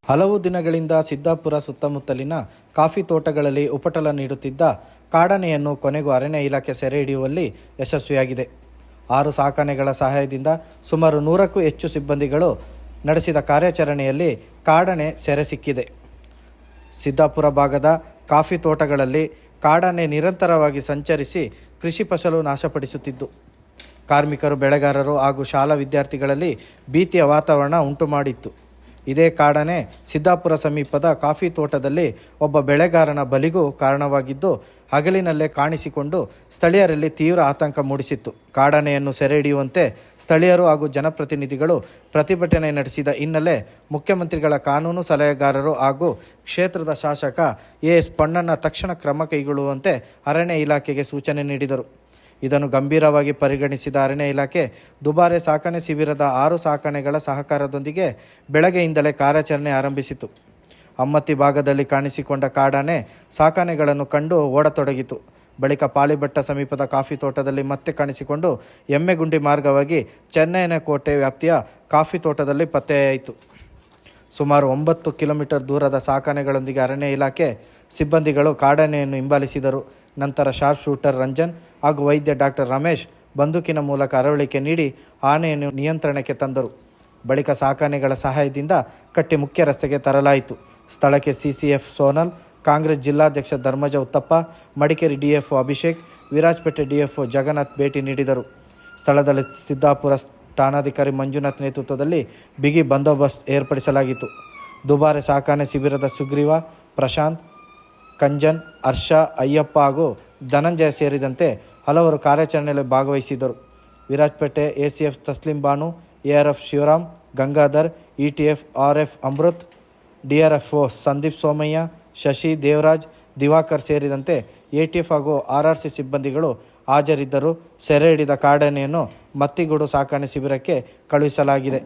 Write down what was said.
ಹಲವು ದಿನಗಳಿಂದ ಸಿದ್ದಾಪುರ ಸುತ್ತಮುತ್ತಲಿನ ಕಾಫಿ ತೋಟಗಳಲ್ಲಿ ಉಪಟಳ ನೀಡುತ್ತಿದ್ದ ಕಾಡಾನೆಯನ್ನು ಕೊನೆಗೂ ಅರಣ್ಯ ಇಲಾಖೆ ಸೆರೆ ಹಿಡಿಯುವಲ್ಲಿ ಯಶಸ್ವಿಯಾಗಿದೆ. 6 ಸಾಕಾನೆಗಳ ಸಹಾಯದಿಂದ ಸುಮಾರು 100ಕ್ಕೂ ಹೆಚ್ಚು ಸಿಬ್ಬಂದಿಗಳು ನಡೆಸಿದ ಕಾರ್ಯಾಚರಣೆಯಲ್ಲಿ ಕಾಡಾನೆ ಸೆರೆ ಸಿಕ್ಕಿದೆ. ಸಿದ್ದಾಪುರ ಭಾಗದ ಕಾಫಿ ತೋಟಗಳಲ್ಲಿ ಕಾಡಾನೆ ನಿರಂತರವಾಗಿ ಸಂಚರಿಸಿ ಕೃಷಿ ಫಸಲು ನಾಶಪಡಿಸುತ್ತಿದ್ದು, ಕಾರ್ಮಿಕರು, ಬೆಳೆಗಾರರು ಹಾಗೂ ಶಾಲಾ ವಿದ್ಯಾರ್ಥಿಗಳಲ್ಲಿ ಭೀತಿಯ ವಾತಾವರಣ ಉಂಟುಮಾಡಿತ್ತು. ಇದೇ ಕಾಡಾನೆ ಸಿದ್ದಾಪುರ ಸಮೀಪದ ಕಾಫಿ ತೋಟದಲ್ಲಿ ಒಬ್ಬ ಬೆಳೆಗಾರನ ಬಲಿಗೂ ಕಾರಣವಾಗಿದ್ದು, ಹಗಲಿನಲ್ಲೇ ಕಾಣಿಸಿಕೊಂಡು ಸ್ಥಳೀಯರಲ್ಲಿ ತೀವ್ರ ಆತಂಕ ಮೂಡಿಸಿತ್ತು. ಕಾಡಾನೆಯನ್ನು ಸೆರೆ ಹಿಡಿಯುವಂತೆ ಸ್ಥಳೀಯರು ಹಾಗೂ ಜನಪ್ರತಿನಿಧಿಗಳು ಪ್ರತಿಭಟನೆ ನಡೆಸಿದ ಹಿನ್ನೆಲೆ ಮುಖ್ಯಮಂತ್ರಿಗಳ ಕಾನೂನು ಸಲಹೆಗಾರರು ಹಾಗೂ ಕ್ಷೇತ್ರದ ಶಾಸಕ ಎಸ್ ಪಣ್ಣಣ್ಣ ತಕ್ಷಣ ಕ್ರಮ ಕೈಗೊಳ್ಳುವಂತೆ ಅರಣ್ಯ ಇಲಾಖೆಗೆ ಸೂಚನೆ ನೀಡಿದರು. ಇದನ್ನು ಗಂಭೀರವಾಗಿ ಪರಿಗಣಿಸಿದ ಅರಣ್ಯ ಇಲಾಖೆ ದುಬಾರೆ ಸಾಕಣೆ ಶಿಬಿರದ 6 ಸಾಕಾನೆಗಳ ಸಹಕಾರದೊಂದಿಗೆ ಬೆಳಗ್ಗೆಯಿಂದಲೇ ಕಾರ್ಯಾಚರಣೆ ಆರಂಭಿಸಿತು. ಅಮ್ಮತ್ತಿ ಭಾಗದಲ್ಲಿ ಕಾಣಿಸಿಕೊಂಡ ಕಾಡಾನೆ ಸಾಕಾನೆಗಳನ್ನು ಕಂಡು ಓಡತೊಡಗಿತು. ಬಳಿಕ ಪಾಳಿಬೆಟ್ಟ ಸಮೀಪದ ಕಾಫಿ ತೋಟದಲ್ಲಿ ಮತ್ತೆ ಕಾಣಿಸಿಕೊಂಡು ಎಮ್ಮೆಗುಂಡಿ ಮಾರ್ಗವಾಗಿ ಚೆನ್ನಯ್ಯನಕೋಟೆ ವ್ಯಾಪ್ತಿಯ ಕಾಫಿ ತೋಟದಲ್ಲಿ ಪತ್ತೆಯಾಯಿತು. ಸುಮಾರು 9 ಕಿಲೋಮೀಟರ್ ದೂರದ ಸಾಕಾನೆಗಳೊಂದಿಗೆ ಅರಣ್ಯ ಇಲಾಖೆ ಸಿಬ್ಬಂದಿಗಳು ಕಾಡಾನೆಯನ್ನು ಹಿಂಬಾಲಿಸಿದರು. ನಂತರ ಶಾರ್ಪ್ ಶೂಟರ್ ರಂಜನ್ ಹಾಗೂ ವೈದ್ಯ ಡಾಕ್ಟರ್ ರಮೇಶ್ ಬಂದೂಕಿನ ಮೂಲಕ ಅರವಳಿಕೆ ನೀಡಿ ಆನೆಯನ್ನು ನಿಯಂತ್ರಣಕ್ಕೆ ತಂದರು. ಬಳಿಕ ಸಾಕಾನೆಗಳ ಸಹಾಯದಿಂದ ಕಟ್ಟಿ ಮುಖ್ಯ ರಸ್ತೆಗೆ ತರಲಾಯಿತು. ಸ್ಥಳಕ್ಕೆ ಸಿಸಿಎಫ್ ಸೋನಲ್, ಕಾಂಗ್ರೆಸ್ ಜಿಲ್ಲಾಧ್ಯಕ್ಷ ಧರ್ಮಜ ಉತ್ತಪ್ಪ, ಮಡಿಕೇರಿ ಡಿಎಫ್ಒ ಅಭಿಷೇಕ್, ವಿರಾಜಪೇಟೆ ಡಿಎಫ್ಒ ಜಗನ್ನಾಥ್ ಭೇಟಿ ನೀಡಿದರು. ಸ್ಥಳದಲ್ಲಿ ಸಿದ್ದಾಪುರ ಠಾಣಾಧಿಕಾರಿ ಮಂಜುನಾಥ್ ನೇತೃತ್ವದಲ್ಲಿ ಬಿಗಿ ಬಂದೋಬಸ್ತ್ ಏರ್ಪಡಿಸಲಾಗಿತ್ತು. ದುಬಾರೆ ಸಾಕಾನೆ ಶಿಬಿರದ ಸುಗ್ರೀವ, ಪ್ರಶಾಂತ್, ಕಂಜನ್, ಹರ್ಷ, ಅಯ್ಯಪ್ಪ ಹಾಗೂ ಧನಂಜಯ ಸೇರಿದಂತೆ ಹಲವರು ಕಾರ್ಯಾಚರಣೆಯಲ್ಲಿ ಭಾಗವಹಿಸಿದರು. Virajpet ACF Taslim Banu, ARF Shivaram, Gangadhar, ETF RF Amrut, DRFO Sandeep Somaiah, Shashi, Devaraj, Divakar ಸೇರಿದಂತೆ ಎಟಿಎಫ್ ಹಾಗೂ ಆರ್ಆರ್ಸಿ ಸಿಬ್ಬಂದಿಗಳು ಹಾಜರಿದ್ದರು. ಸೆರೆ ಹಿಡಿದ ಕಾಡಾನೆಯನ್ನು ಮತ್ತಿಗೂಡು ಸಾಕಾಣೆ ಶಿಬಿರಕ್ಕೆ ಕಳುಹಿಸಲಾಗಿದೆ.